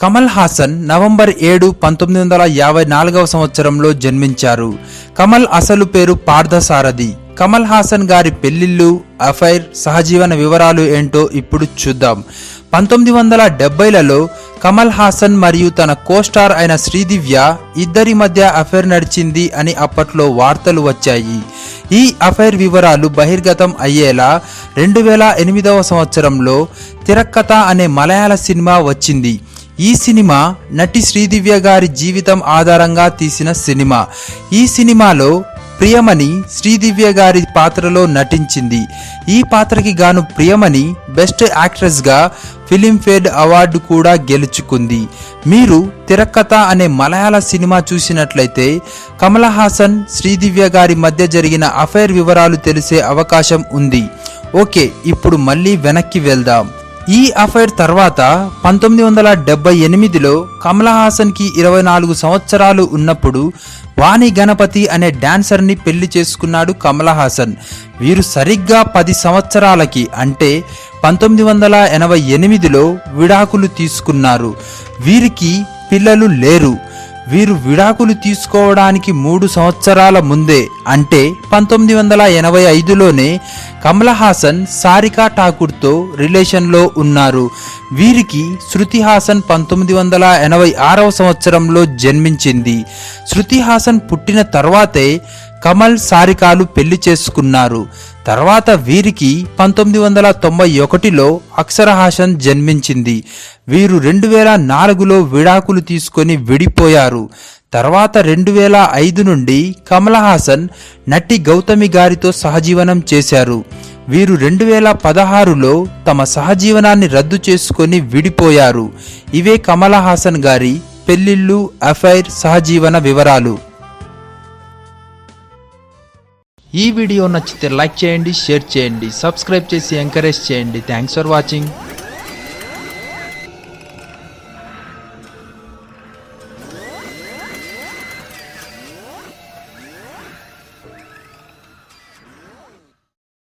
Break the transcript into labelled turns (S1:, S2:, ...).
S1: Kamal Haasan November 7, 1954 సంవత్సరంలో జన్మించారు. కమల్ అసలు పేరు పార్థసారథి. కమల్ హాసన్ గారి పెళ్లిళ్ళు, అఫైర్, సహజీవన వివరాలు ఏంటో ఇప్పుడు చూద్దాం. 1970లలో కమల్ హాసన్ మరియు తన కోస్టార్ అయిన శ్రీదివ్య ఇద్దరి మధ్య అఫైర్ నడిచింది అని అప్పట్లో వార్తలు వచ్చాయి. ఈ అఫైర్ వివరాలు బహిర్గతం అయ్యేలా 2008 సంవత్సరంలో తిరక్కత అనే మలయాళ సినిమా వచ్చింది. ఈ సినిమా నటి శ్రీదివ్య గారి జీవితం ఆధారంగా తీసిన సినిమా. ఈ సినిమాలో ప్రియమణి శ్రీదివ్య గారి పాత్రలో నటించింది. ఈ పాత్రకి గాను ప్రియమణి బెస్ట్ యాక్ట్రెస్ గా ఫిలింఫేర్ అవార్డు కూడా గెలుచుకుంది. మీరు తిరక్కత అనే మలయాళ సినిమా చూసినట్లయితే కమల్ హాసన్ శ్రీదివ్య గారి మధ్య జరిగిన అఫైర్ వివరాలు తెలిసే అవకాశం ఉంది. ఓకే, ఇప్పుడు మళ్ళీ వెనక్కి వెళ్దాం. ఈ అఫైర్ తర్వాత 1978లో కమల్ హాసన్ కి 24 సంవత్సరాలు ఉన్నప్పుడు వాణి గణపతి అనే డాన్సర్ ని పెళ్లి చేసుకున్నాడు కమల్ హాసన్. వీరు సరిగ్గా 10 సంవత్సరాలకి అంటే 1988లో విడాకులు తీసుకున్నారు. వీరికి పిల్లలు లేరు. వీరు విడాకులు తీసుకోవడానికి 3 సంవత్సరాల ముందే అంటే 1985లోనే కమల్ హాసన్ సారికా ఠాకూర్తో రిలేషన్లో ఉన్నారు. వీరికి శృతి హాసన్ 1986 సంవత్సరంలో జన్మించింది. శృతి హాసన్ పుట్టిన తర్వాతే కమల్ సారికాలు పెళ్లి చేసుకున్నారు. తర్వాత వీరికి 1991లో అక్షర హాసన్ జన్మించింది. వీరు 2004లో విడాకులు తీసుకొని విడిపోయారు. తర్వాత 2005 నుండి కమల్ హాసన్ నటి గౌతమి గారితో సహజీవనం చేశారు. వీరు 2016లో తమ సహజీవనాన్ని రద్దు చేసుకొని విడిపోయారు. ఇవే కమల్ హాసన్ గారి పెళ్లిళ్ళు, అఫైర్, సహజీవన వివరాలు. ఈ వీడియో నచ్చితే లైక్ చేయండి, షేర్ చేయండి, సబ్స్క్రైబ్ చేసి ఎంకరేజ్ చేయండి. Thanks for watching.